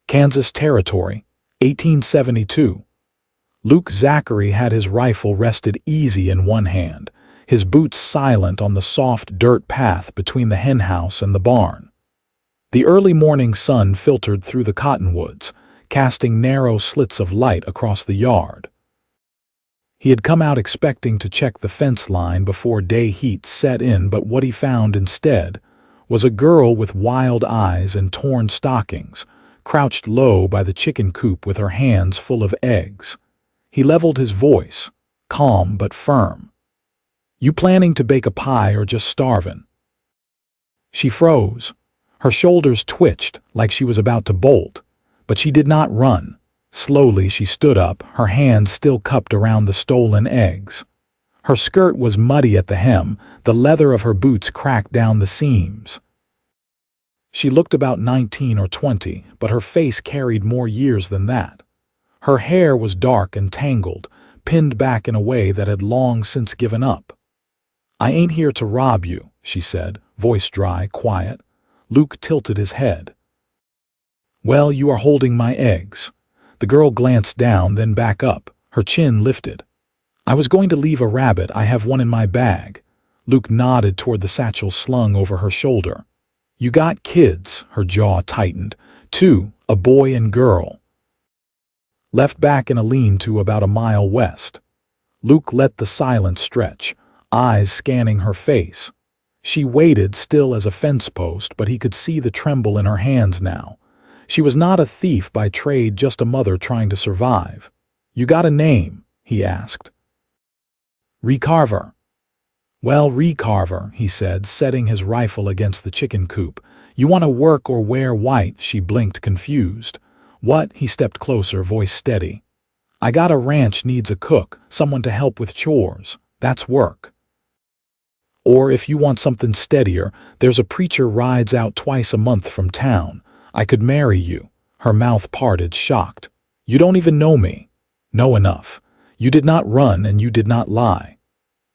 Kansas Territory, 1872. Luke Zachary had his rifle rested easy in one hand, his boots silent on the soft dirt path between the henhouse and the barn. The early morning sun filtered through the cottonwoods, casting narrow slits of light across the yard. He had come out expecting to check the fence line before day heat set in, but what he found instead was a girl with wild eyes and torn stockings, crouched low by the chicken coop with her hands full of eggs. He leveled his voice, calm but firm. "You planning to bake a pie or just starvin'?" She froze. Her shoulders twitched like she was about to bolt, but she did not run. Slowly she stood up, her hands still cupped around the stolen eggs. Her skirt was muddy at the hem, the leather of her boots cracked down the seams. She looked about 19 or 20, but her face carried more years than that. Her hair was dark and tangled, pinned back in a way that had long since given up. "I ain't here to rob you," she said, voice dry, quiet. Luke tilted his head. "Well, you are holding my eggs." The girl glanced down, then back up, her chin lifted. "I was going to leave a rabbit. I have one in my bag." Luke nodded toward the satchel slung over her shoulder. "You got kids," her jaw tightened. "Two, a boy and girl." Left back in a lean-to about a mile west. Luke let the silence stretch, eyes scanning her face. She waited still as a fence post, but he could see the tremble in her hands now. She was not a thief by trade, just a mother trying to survive. "You got a name?" he asked. "Recarver." "Well, Recarver," he said, setting his rifle against the chicken coop. "You want to work or wear white?" She blinked, confused. "What?" He stepped closer, voice steady. "I got a ranch, needs a cook, someone to help with chores. That's work. Or if you want something steadier, there's a preacher rides out twice a month from town. I could marry you." Her mouth parted, shocked. "You don't even know me." "Know enough. You did not run and you did not lie."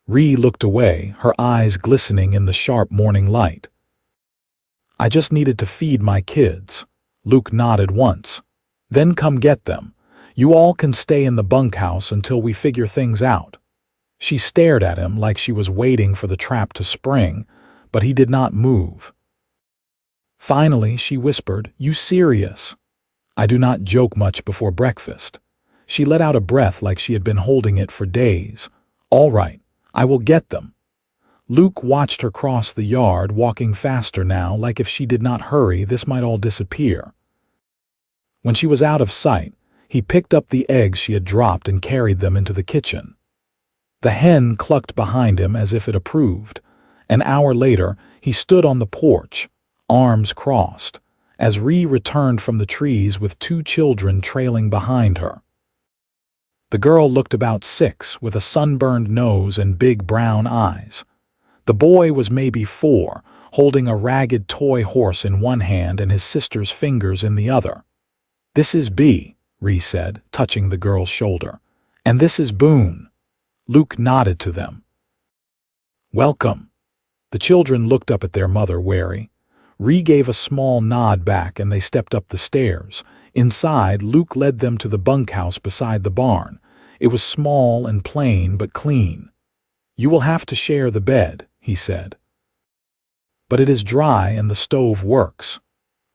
Ree looked away, her eyes glistening in the sharp morning light. "I just needed to feed my kids." Luke nodded once. "Then come get them. You all can stay in the bunkhouse until we figure things out." She stared at him like she was waiting for the trap to spring, but he did not move. Finally, she whispered, "You serious?" "I do not joke much before breakfast." She let out a breath like she had been holding it for days. "All right, I will get them." Luke watched her cross the yard, walking faster now, like if she did not hurry, this might all disappear. When she was out of sight, he picked up the eggs she had dropped and carried them into the kitchen. The hen clucked behind him as if it approved. An hour later, he stood on the porch, arms crossed, as Ree returned from the trees with two children trailing behind her. The girl looked about 6, with a sunburned nose and big brown eyes. The boy was maybe 4, holding a ragged toy horse in one hand and his sister's fingers in the other. "This is B," Ree said, touching the girl's shoulder. "And this is Boone." Luke nodded to them. "Welcome." The children looked up at their mother, wary. Ree gave a small nod back and they stepped up the stairs. Inside, Luke led them to the bunkhouse beside the barn. It was small and plain but clean. "You will have to share the bed," he said. "But it is dry and the stove works."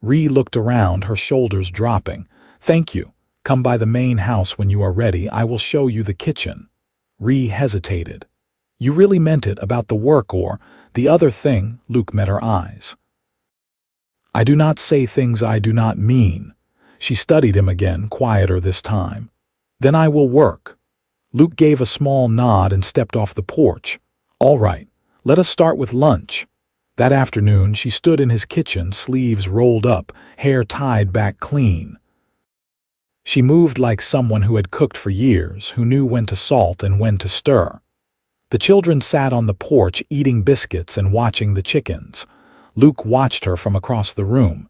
Ree looked around, her shoulders dropping. "Thank you. Come by the main house when you are ready. I will show you the kitchen." Ree hesitated. "You really meant it about the work or the other thing?" Luke met her eyes. "I do not say things I do not mean." She studied him again, quieter this time. "Then I will work." Luke gave a small nod and stepped off the porch. "All right, let us start with lunch." That afternoon she stood in his kitchen, sleeves rolled up, hair tied back clean. She moved like someone who had cooked for years, who knew when to salt and when to stir. The children sat on the porch eating biscuits and watching the chickens. Luke watched her from across the room.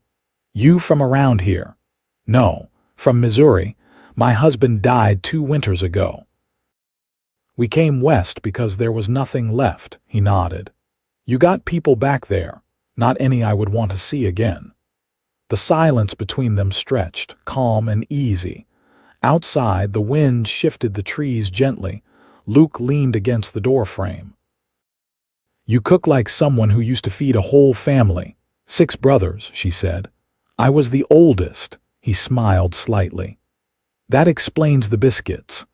"You from around here?" "No, from Missouri. My husband died 2 winters ago." "We came west because there was nothing left," he nodded. "You got people back there, not any I would want to see again." The silence between them stretched, calm and easy. Outside, the wind shifted the trees gently. Luke leaned against the doorframe. "You cook like someone who used to feed a whole family. 6 brothers," she said. "I was the oldest." He smiled slightly. "That explains the biscuits."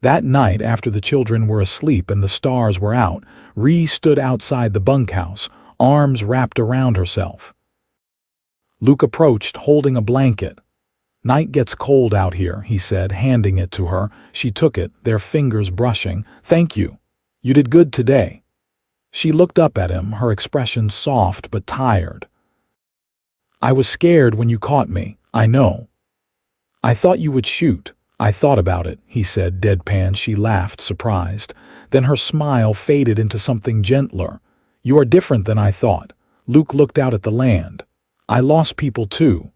That night, after the children were asleep and the stars were out, Ree stood outside the bunkhouse, arms wrapped around herself. Luke approached, holding a blanket. "Night gets cold out here," he said, handing it to her. She took it, their fingers brushing. "Thank you. You did good today." She looked up at him, her expression soft but tired. "I was scared when you caught me, I know. I thought you would shoot. I thought about it," he said, deadpan. She laughed, surprised. Then her smile faded into something gentler. "You are different than I thought." Luke looked out at the land. "I lost people too.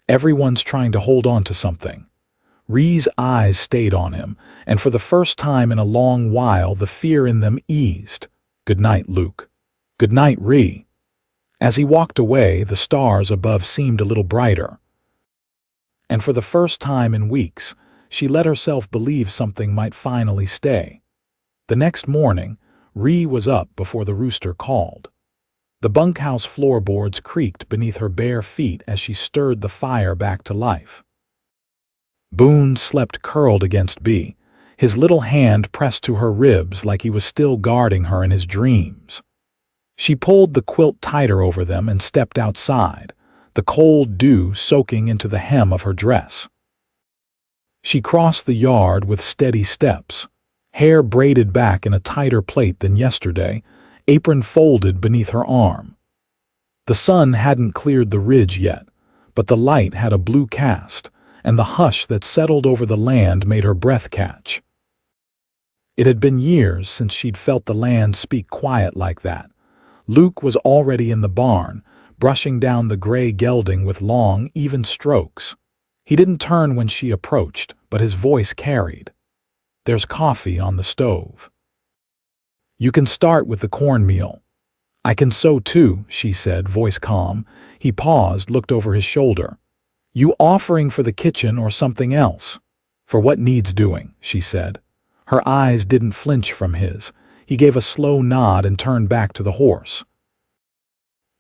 Everyone's trying to hold on to something." Ree's eyes stayed on him, and for the first time in a long while the fear in them eased. "Good night, Luke." "Good night, Ree." As he walked away, the stars above seemed a little brighter. And for the first time in weeks, she let herself believe something might finally stay. The next morning, Ree was up before the rooster called. The bunkhouse floorboards creaked beneath her bare feet as she stirred the fire back to life. Boone slept curled against Bee, his little hand pressed to her ribs like he was still guarding her in his dreams. She pulled the quilt tighter over them and stepped outside, the cold dew soaking into the hem of her dress. She crossed the yard with steady steps, hair braided back in a tighter plait than yesterday, apron folded beneath her arm. The sun hadn't cleared the ridge yet, but the light had a blue cast, and the hush that settled over the land made her breath catch. It had been years since she'd felt the land speak quiet like that. Luke was already in the barn, brushing down the gray gelding with long, even strokes. He didn't turn when she approached, but his voice carried. "There's coffee on the stove. You can start with the cornmeal." "I can sew too," she said, voice calm. He paused, looked over his shoulder. "You offering for the kitchen or something else?" "For what needs doing," she said. Her eyes didn't flinch from his. He gave a slow nod and turned back to the horse.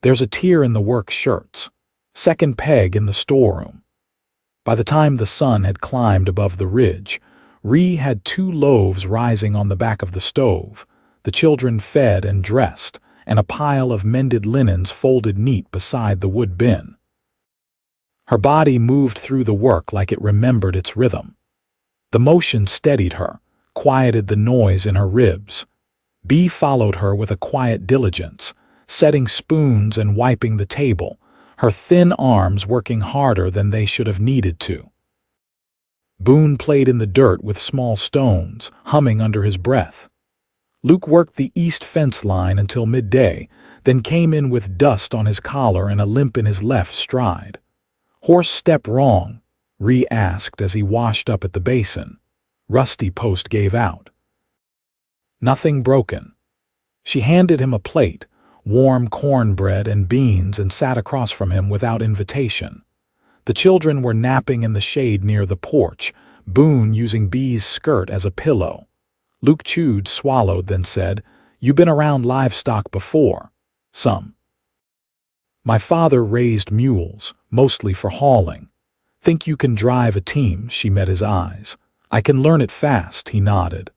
"There's a tier in the work shirts. Second peg in the storeroom." By the time the sun had climbed above the ridge, Ree had 2 loaves rising on the back of the stove. The children fed and dressed, and a pile of mended linens folded neat beside the wood bin. Her body moved through the work like it remembered its rhythm. The motion steadied her, quieted the noise in her ribs. Bee followed her with a quiet diligence, setting spoons and wiping the table, her thin arms working harder than they should have needed to. Boone played in the dirt with small stones, humming under his breath. Luke worked the east fence line until midday, then came in with dust on his collar and a limp in his left stride. "Horse step wrong?" Ree asked as he washed up at the basin. Rusty post gave out. "Nothing broken." She handed him a plate, warm cornbread and beans, and sat across from him without invitation. The children were napping in the shade near the porch, Boone using Bee's skirt as a pillow. Luke chewed, swallowed, then said, "You been around livestock before?" "Some." "My father raised mules, mostly for hauling." "Think you can drive a team?" She met his eyes. "I can learn it fast," he nodded.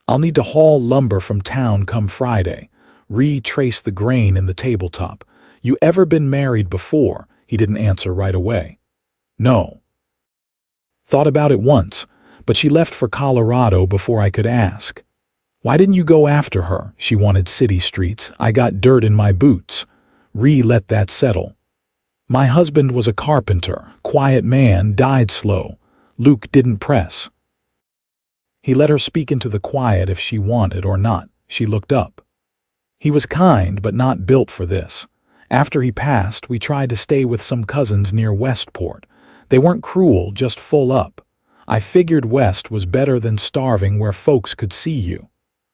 "I'll need to haul lumber from town come Friday." Ree traced the grain in the tabletop. "You ever been married before?" He didn't answer right away. "No." "Thought about it once, but she left for Colorado before I could ask." "Why didn't you go after her?" She wanted city streets. "I got dirt in my boots." Ree let that settle. "My husband was a carpenter, quiet man, died slow." Luke didn't press. He let her speak into the quiet if she wanted or not. She looked up. "He was kind, but not built for this. After he passed, we tried to stay with some cousins near Westport. They weren't cruel, just full up. I figured West was better than starving where folks could see you."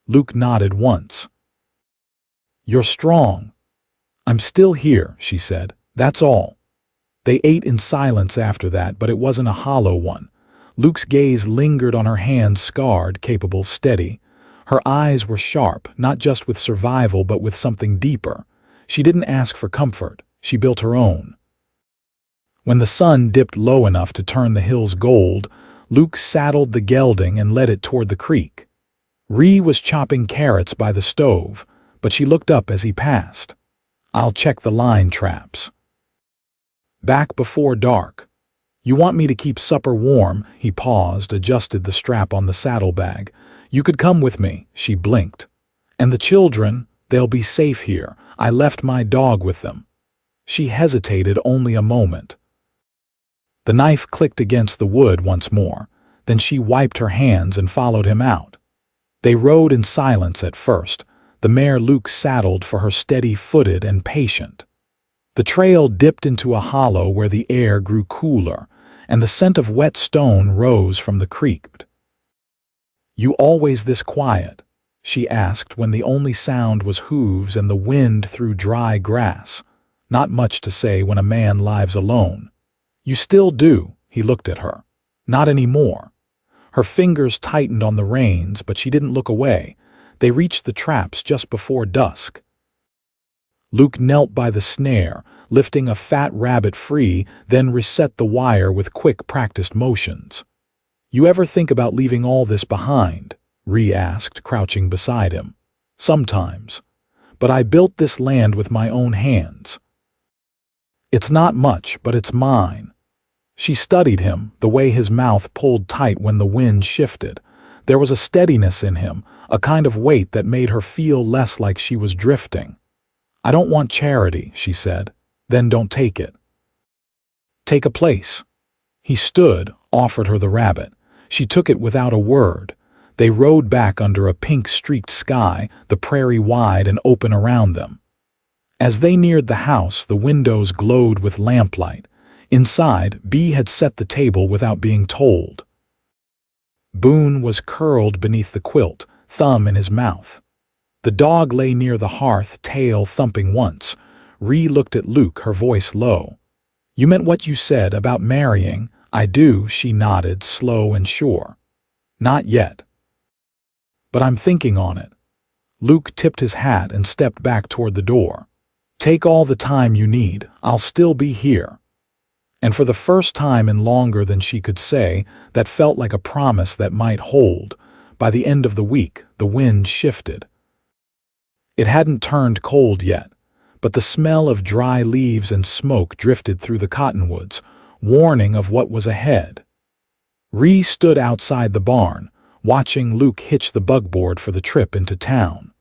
Luke nodded once. "You're strong." "I'm still here," she said. "That's all." They ate in silence after that, but it wasn't a hollow one. Luke's gaze lingered on her hands, scarred, capable, steady. Her eyes were sharp, not just with survival, but with something deeper. She didn't ask for comfort. She built her own. When the sun dipped low enough to turn the hills gold, Luke saddled the gelding and led it toward the creek. Ree was chopping carrots by the stove, but she looked up as he passed. "I'll check the line traps." Back before dark. "You want me to keep supper warm?" He paused, adjusted the strap on the saddlebag. "You could come with me," she blinked. "And the children, they'll be safe here. I left my dog with them." She hesitated only a moment. The knife clicked against the wood once more. Then she wiped her hands and followed him out. They rode in silence at first, the mare Luke saddled for her steady-footed and patient. The trail dipped into a hollow where the air grew cooler, and the scent of wet stone rose from the creek. "You always this quiet?" she asked when the only sound was hooves and the wind through dry grass. Not much to say when a man lives alone. "You still do," he looked at her. "Not anymore." Her fingers tightened on the reins, but she didn't look away. They reached the traps just before dusk. Luke knelt by the snare, lifting a fat rabbit free, then reset the wire with quick, practiced motions. "You ever think about leaving all this behind?" Ree asked, crouching beside him. "Sometimes. But I built this land with my own hands. It's not much, but it's mine." She studied him, the way his mouth pulled tight when the wind shifted. There was a steadiness in him, a kind of weight that made her feel less like she was drifting. "I don't want charity," she said. "Then don't take it." "Take a place." He stood, offered her the rabbit. She took it without a word. They rode back under a pink-streaked sky, the prairie wide and open around them. As they neared the house, the windows glowed with lamplight. Inside, Bee had set the table without being told. Boone was curled beneath the quilt, thumb in his mouth. The dog lay near the hearth, tail thumping once. Ree looked at Luke, her voice low. "You meant what you said about marrying?" "I do," she nodded, slow and sure. "Not yet. But I'm thinking on it." Luke tipped his hat and stepped back toward the door. "Take all the time you need. I'll still be here." And for the first time in longer than she could say, that felt like a promise that might hold. By the end of the week, the wind shifted. It hadn't turned cold yet, but the smell of dry leaves and smoke drifted through the cottonwoods, warning of what was ahead. Ree stood outside the barn, watching Luke hitch the bugboard for the trip into town.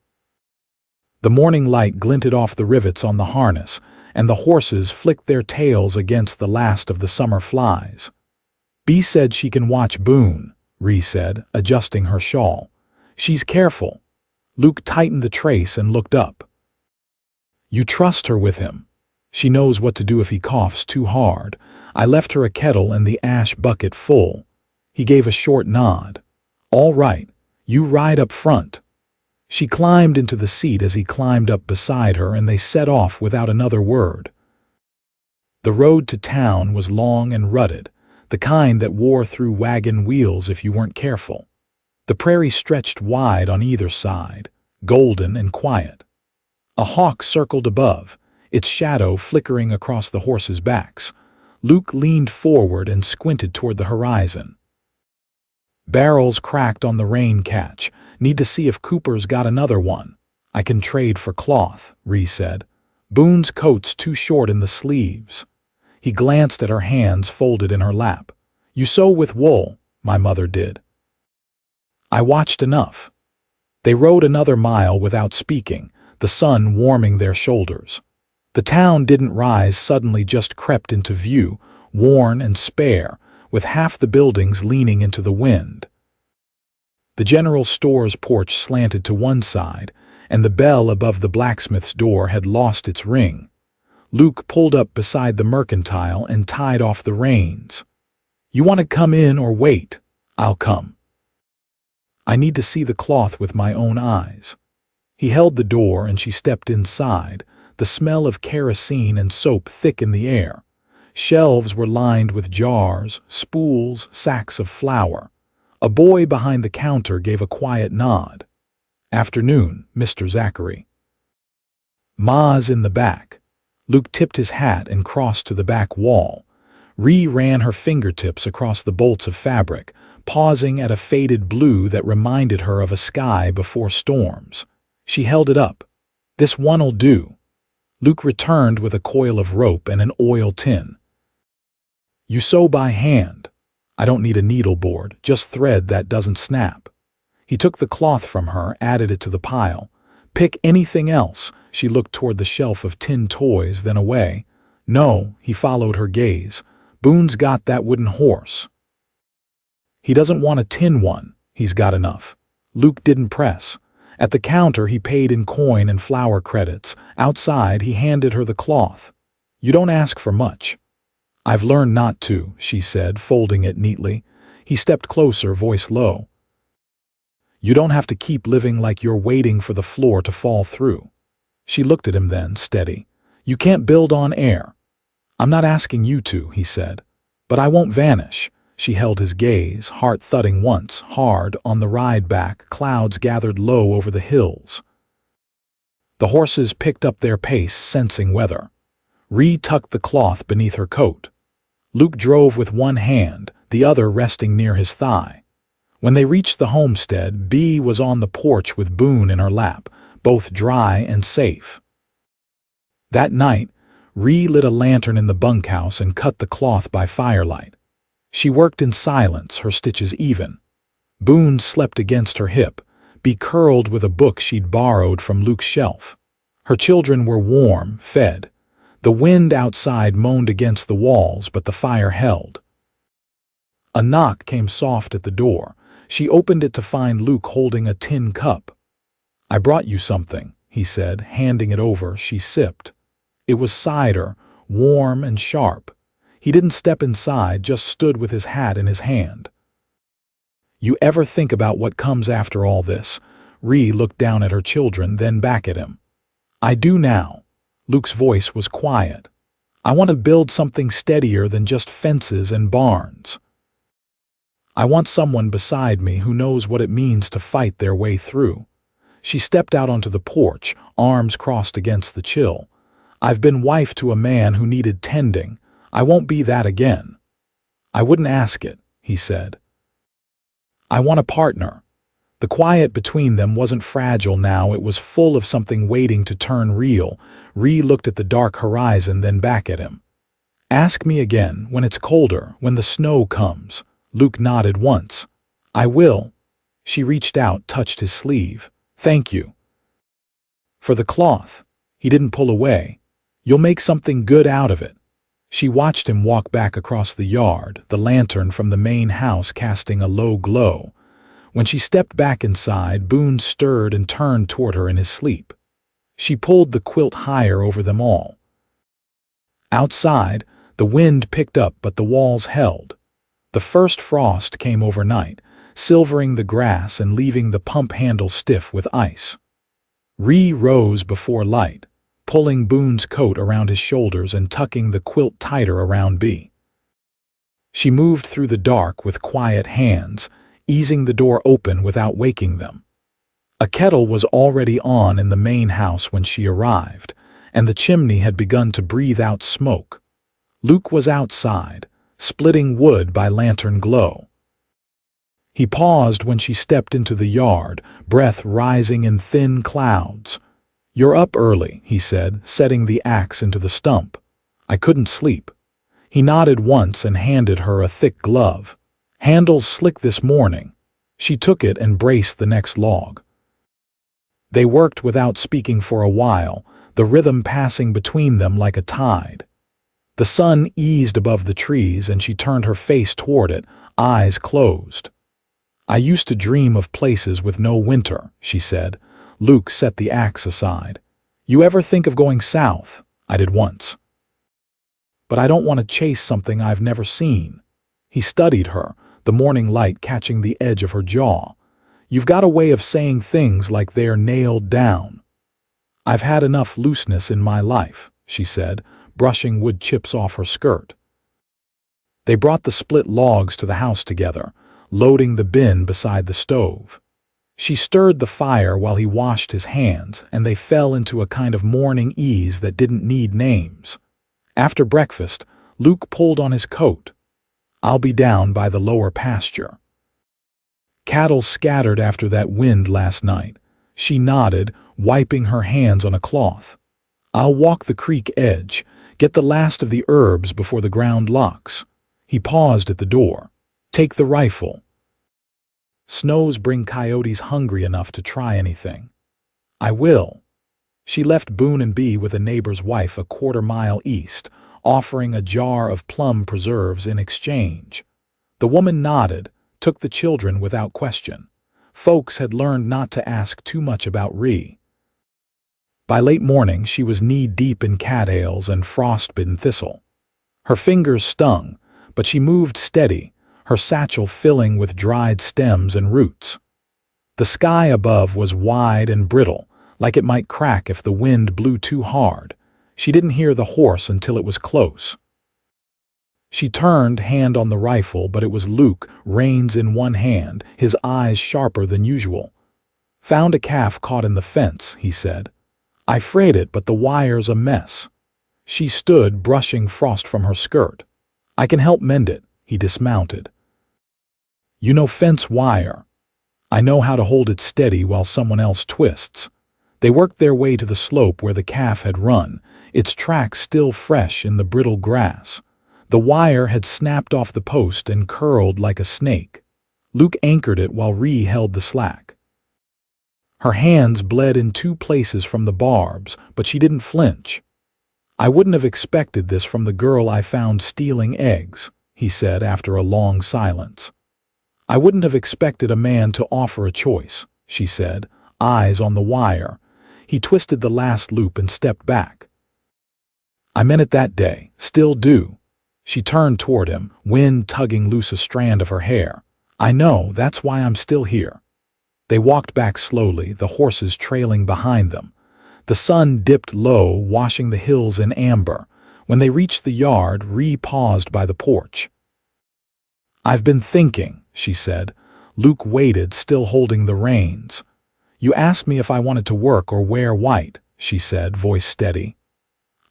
The morning light glinted off the rivets on the harness, and the horses flicked their tails against the last of the summer flies. "Bee said she can watch Boone," Ree said, adjusting her shawl. "She's careful." Luke tightened the trace and looked up. "You trust her with him. She knows what to do if he coughs too hard. I left her a kettle and the ash bucket full." He gave a short nod. "All right, you ride up front." She climbed into the seat as he climbed up beside her, and they set off without another word. The road to town was long and rutted, the kind that wore through wagon wheels if you weren't careful. The prairie stretched wide on either side, golden and quiet. A hawk circled above, its shadow flickering across the horses' backs. Luke leaned forward and squinted toward the horizon. Barrels cracked on the rain catch. "Need to see if Cooper's got another one." "I can trade for cloth," Ree said. "Boone's coat's too short in the sleeves." He glanced at her hands folded in her lap. "You sew with wool?" "My mother did." "I watched enough." They rode another mile without speaking, the sun warming their shoulders. The town didn't rise suddenly, just crept into view, worn and spare, with half the buildings leaning into the wind. The general store's porch slanted to one side, and the bell above the blacksmith's door had lost its ring. Luke pulled up beside the mercantile and tied off the reins. "You want to come in or wait?" "I'll come. I need to see the cloth with my own eyes." He held the door and she stepped inside, the smell of kerosene and soap thick in the air. Shelves were lined with jars, spools, sacks of flour. A boy behind the counter gave a quiet nod. "Afternoon, Mr. Zachary." "Ma's in the back." Luke tipped his hat and crossed to the back wall. Ree ran her fingertips across the bolts of fabric, pausing at a faded blue that reminded her of a sky before storms. She held it up. "This one'll do." Luke returned with a coil of rope and an oil tin. "You sew by hand." "I don't need a needle board, just thread that doesn't snap." He took the cloth from her, added it to the pile. "Pick anything else." She looked toward the shelf of tin toys, then away. "No," he followed her gaze. "Boone's got that wooden horse." "He doesn't want a tin one. He's got enough." Luke didn't press. At the counter, he paid in coin and flour credits. Outside, he handed her the cloth. "You don't ask for much." "I've learned not to," she said, folding it neatly. He stepped closer, voice low. "You don't have to keep living like you're waiting for the floor to fall through." She looked at him then, steady. "You can't build on air." "I'm not asking you to," he said. "But I won't vanish." She held his gaze, heart thudding once, hard. On the ride back, clouds gathered low over the hills. The horses picked up their pace, sensing weather. Ree tucked the cloth beneath her coat. Luke drove with one hand, the other resting near his thigh. When they reached the homestead, Bee was on the porch with Boone in her lap, both dry and safe. That night, Ree lit a lantern in the bunkhouse and cut the cloth by firelight. She worked in silence, her stitches even. Boone slept against her hip, Bee curled with a book she'd borrowed from Luke's shelf. Her children were warm, fed. The wind outside moaned against the walls, but the fire held. A knock came soft at the door. She opened it to find Luke holding a tin cup. "I brought you something," he said, handing it over. She sipped. It was cider, warm and sharp. He didn't step inside, just stood with his hat in his hand. "You ever think about what comes after all this?" Ree looked down at her children, then back at him. "I do now." Luke's voice was quiet. "I want to build something steadier than just fences and barns. I want someone beside me who knows what it means to fight their way through." She stepped out onto the porch, arms crossed against the chill. "I've been wife to a man who needed tending. I won't be that again." "I wouldn't ask it," he said. "I want a partner." The quiet between them wasn't fragile now, it was full of something waiting to turn real. Ree looked at the dark horizon, then back at him. "Ask me again, when it's colder, when the snow comes." Luke nodded once. "I will." She reached out, touched his sleeve. "Thank you." "For the cloth." He didn't pull away. "You'll make something good out of it." She watched him walk back across the yard, the lantern from the main house casting a low glow. When she stepped back inside, Boone stirred and turned toward her in his sleep. She pulled the quilt higher over them all. Outside, the wind picked up, but the walls held. The first frost came overnight, silvering the grass and leaving the pump handle stiff with ice. Ree rose before light, pulling Boone's coat around his shoulders and tucking the quilt tighter around Bee. She moved through the dark with quiet hands, easing the door open without waking them. A kettle was already on in the main house when she arrived, and the chimney had begun to breathe out smoke. Luke was outside, splitting wood by lantern glow. He paused when she stepped into the yard, breath rising in thin clouds. "You're up early," he said, setting the axe into the stump. "I couldn't sleep." He nodded once and handed her a thick glove. "Handle's slick this morning." She took it and braced the next log. They worked without speaking for a while, the rhythm passing between them like a tide. The sun eased above the trees and she turned her face toward it, eyes closed. "I used to dream of places with no winter," she said. Luke set the axe aside. "You ever think of going south?" "I did once. But I don't want to chase something I've never seen." He studied her, the morning light catching the edge of her jaw. "You've got a way of saying things like they're nailed down." "I've had enough looseness in my life," she said, brushing wood chips off her skirt. They brought the split logs to the house together, loading the bin beside the stove. She stirred the fire while he washed his hands, and they fell into a kind of morning ease that didn't need names. After breakfast, Luke pulled on his coat. "I'll be down by the lower pasture." "Cattle scattered after that wind last night." She nodded, wiping her hands on a cloth. "I'll walk the creek edge, get the last of the herbs before the ground locks." He paused at the door. "Take the rifle. Snows bring coyotes hungry enough to try anything." "I will." She left Boone and Bee with a neighbor's wife a quarter-mile east, offering a jar of plum preserves in exchange. The woman nodded, took the children without question. Folks had learned not to ask too much about Ree. By late morning, she was knee-deep in cattails and frost-bitten thistle. Her fingers stung, but she moved steady, her satchel filling with dried stems and roots. The sky above was wide and brittle, like it might crack if the wind blew too hard. She didn't hear the horse until it was close. She turned, hand on the rifle, but it was Luke, reins in one hand, his eyes sharper than usual. "Found a calf caught in the fence," he said. "I frayed it, but the wire's a mess." She stood, brushing frost from her skirt. "I can help mend it." He dismounted. "You know fence wire." "I know how to hold it steady while someone else twists." They worked their way to the slope where the calf had run, its tracks still fresh in the brittle grass. The wire had snapped off the post and curled like a snake. Luke anchored it while Ree held the slack. Her hands bled in two places from the barbs, but she didn't flinch. "I wouldn't have expected this from the girl I found stealing eggs," he said after a long silence. "I wouldn't have expected a man to offer a choice," she said, eyes on the wire. He twisted the last loop and stepped back. "I meant it that day, still do." She turned toward him, wind tugging loose a strand of her hair. "I know, that's why I'm still here." They walked back slowly, the horses trailing behind them. The sun dipped low, washing the hills in amber. When they reached the yard, Ree paused by the porch. "I've been thinking," she said. Luke waited, still holding the reins. "You asked me if I wanted to work or wear white," she said, voice steady.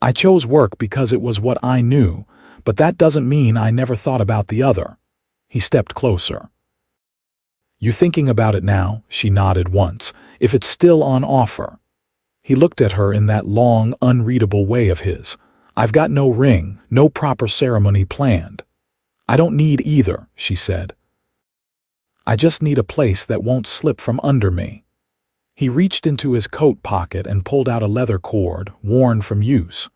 "I chose work because it was what I knew, but that doesn't mean I never thought about the other." He stepped closer. "You thinking about it now?" She nodded once. "If it's still on offer." He looked at her in that long, unreadable way of his. "I've got no ring, no proper ceremony planned." "I don't need either," she said. "I just need a place that won't slip from under me." He reached into his coat pocket and pulled out a leather cord, worn from use.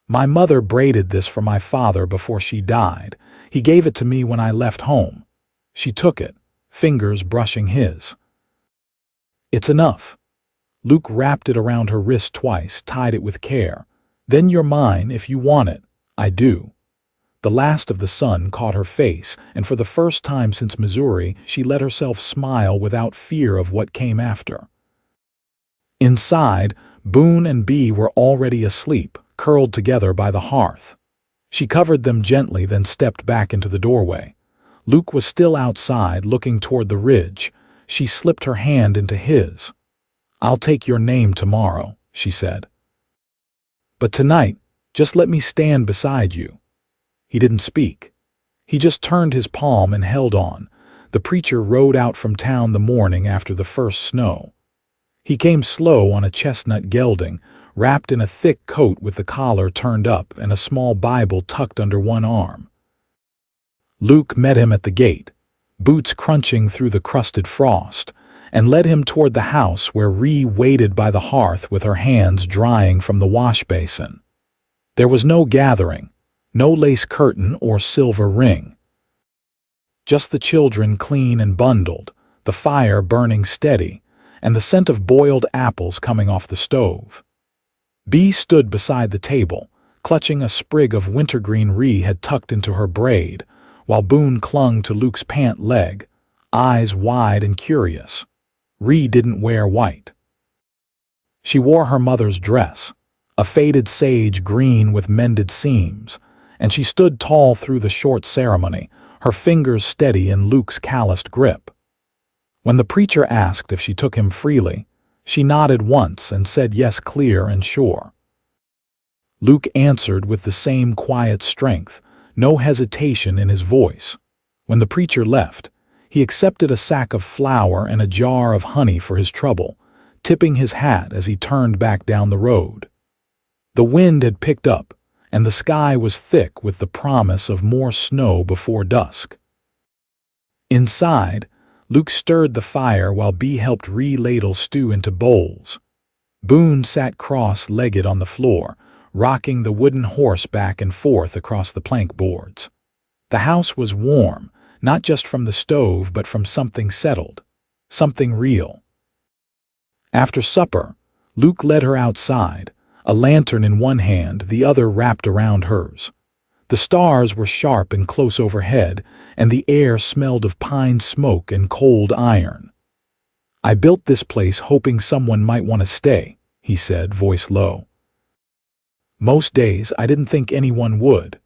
"My mother braided this for my father before she died. He gave it to me when I left home." She took it, fingers brushing his. "It's enough." Luke wrapped it around her wrist twice, tied it with care. "Then you're mine if you want it." "I do." The last of the sun caught her face, and for the first time since Missouri, she let herself smile without fear of what came after. Inside, Boone and Bee were already asleep, curled together by the hearth. She covered them gently, then stepped back into the doorway. Luke was still outside, looking toward the ridge. She slipped her hand into his. "I'll take your name tomorrow," she said. "But tonight, just let me stand beside you." He didn't speak. He just turned his palm and held on. The preacher rode out from town the morning after the first snow. He came slow on a chestnut gelding, wrapped in a thick coat with the collar turned up and a small Bible tucked under one arm. Luke met him at the gate, boots crunching through the crusted frost, and led him toward the house where Ree waited by the hearth with her hands drying from the wash basin. There was no gathering, no lace curtain or silver ring. Just the children clean and bundled, the fire burning steady, and the scent of boiled apples coming off the stove. Bee stood beside the table, clutching a sprig of wintergreen Ree had tucked into her braid, while Boone clung to Luke's pant leg, eyes wide and curious. Ree didn't wear white. She wore her mother's dress, a faded sage green with mended seams, and she stood tall through the short ceremony, her fingers steady in Luke's calloused grip. When the preacher asked if she took him freely, she nodded once and said yes clear and sure. Luke answered with the same quiet strength, no hesitation in his voice. When the preacher left, he accepted a sack of flour and a jar of honey for his trouble, tipping his hat as he turned back down the road. The wind had picked up, and the sky was thick with the promise of more snow before dusk. Inside, Luke stirred the fire while Bee helped re-ladle stew into bowls. Boone sat cross-legged on the floor, rocking the wooden horse back and forth across the plank boards. The house was warm, not just from the stove but from something settled, something real. After supper, Luke led her outside, a lantern in one hand, the other wrapped around hers. The stars were sharp and close overhead, and the air smelled of pine smoke and cold iron. "I built this place hoping someone might want to stay," he said, voice low. "Most days I didn't think anyone would."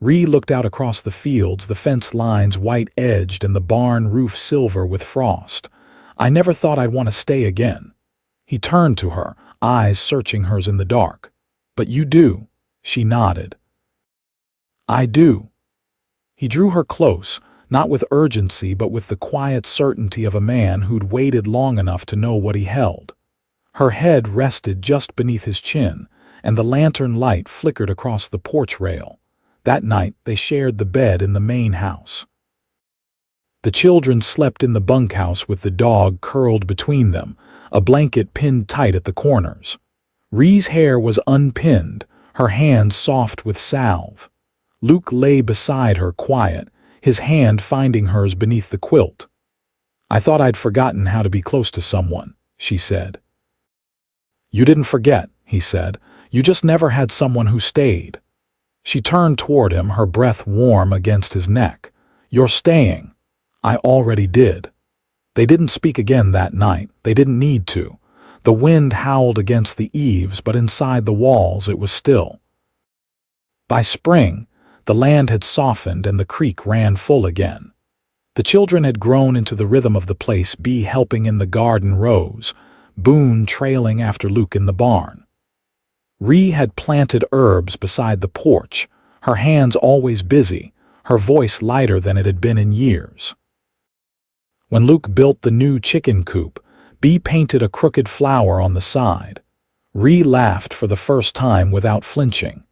Ree looked out across the fields, the fence lines white-edged and the barn roof silver with frost. "I never thought I'd want to stay again." He turned to her, eyes searching hers in the dark. "But you do," she nodded. "I do." He drew her close, not with urgency but with the quiet certainty of a man who'd waited long enough to know what he held. Her head rested just beneath his chin, and the lantern light flickered across the porch rail. That night they shared the bed in the main house. The children slept in the bunkhouse with the dog curled between them, a blanket pinned tight at the corners. Ree's hair was unpinned, her hands soft with salve. Luke lay beside her, quiet, his hand finding hers beneath the quilt. "I thought I'd forgotten how to be close to someone," she said. "You didn't forget," he said. "You just never had someone who stayed." She turned toward him, her breath warm against his neck. "You're staying." "I already did." They didn't speak again that night. They didn't need to. The wind howled against the eaves, but inside the walls it was still. By spring, the land had softened and the creek ran full again. The children had grown into the rhythm of the place, Bee helping in the garden rows, Boone trailing after Luke in the barn. Ree had planted herbs beside the porch, her hands always busy, her voice lighter than it had been in years. When Luke built the new chicken coop, Bee painted a crooked flower on the side. Ree laughed for the first time without flinching.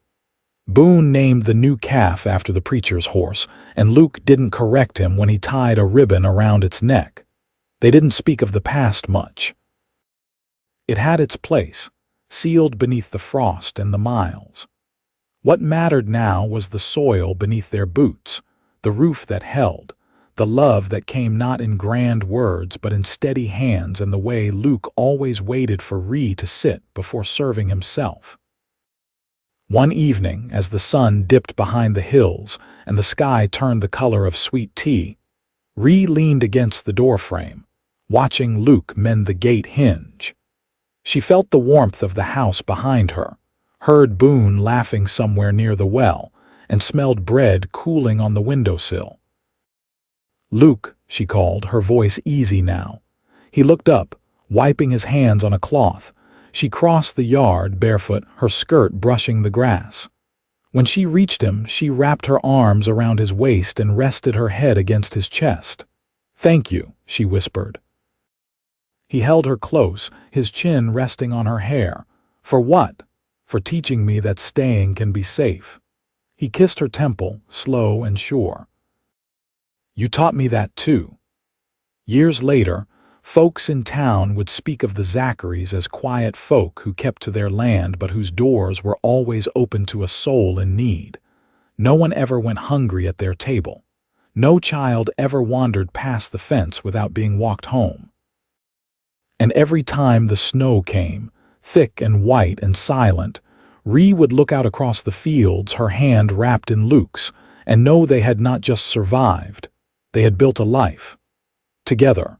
Boone named the new calf after the preacher's horse, and Luke didn't correct him when he tied a ribbon around its neck. They didn't speak of the past much. It had its place, sealed beneath the frost and the miles. What mattered now was the soil beneath their boots, the roof that held, the love that came not in grand words but in steady hands, and the way Luke always waited for Ree to sit before serving himself. One evening, as the sun dipped behind the hills and the sky turned the color of sweet tea, Ree leaned against the doorframe, watching Luke mend the gate hinge. She felt the warmth of the house behind her, heard Boone laughing somewhere near the well, and smelled bread cooling on the windowsill. "Luke," she called, her voice easy now. He looked up, wiping his hands on a cloth. She crossed the yard barefoot, her skirt brushing the grass. When she reached him, she wrapped her arms around his waist and rested her head against his chest. "Thank you," she whispered. He held her close, his chin resting on her hair. "For what?" "For teaching me that staying can be safe." He kissed her temple, slow and sure. "You taught me that too." Years later, folks in town would speak of the Zacharys as quiet folk who kept to their land but whose doors were always open to a soul in need. No one ever went hungry at their table. No child ever wandered past the fence without being walked home. And every time the snow came, thick and white and silent, Ree would look out across the fields, her hand wrapped in Luke's, and know they had not just survived. They had built a life. Together.